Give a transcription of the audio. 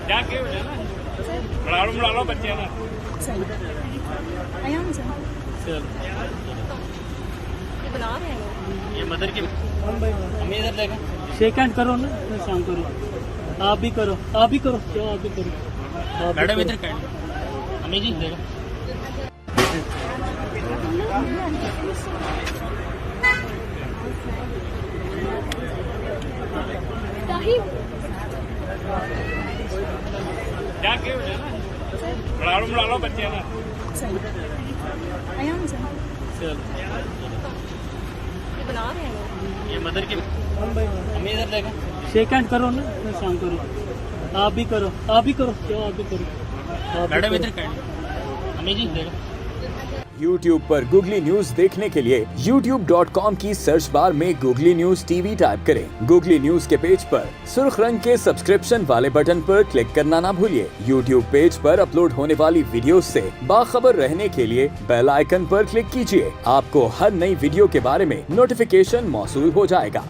जाके हो जाना बड़ा लो बच्चे ना चल बना रहे हैं ये मदर की हमें इधर देखा शेक हैंड करो ना, मैं शाम करो। आप भी करो, आप भी करो, क्यों आप भी करो। मैडम इधर कर हमें जी देखा जाके हो जाना बड़ा लो बच्चे ना चल बना रहे हैं ये मदर की हमें इधर देखा शेक हैंड करो ना, मैं शाम करो। आप भी करो, आप भी करो, क्यों आप भी करो। मैडम इधर कर हमें जी देखा YouTube पर Google न्यूज देखने के लिए youtube.com की सर्च बार में Google न्यूज टीवी टाइप करें। Google न्यूज के पेज पर सुर्ख रंग के सब्सक्रिप्शन वाले बटन पर क्लिक करना ना भूलिए। YouTube पेज पर अपलोड होने वाली वीडियोस से बाखबर रहने के लिए बेल आइकन पर क्लिक कीजिए। आपको हर नई वीडियो के बारे में नोटिफिकेशन मौसूल हो जाएगा।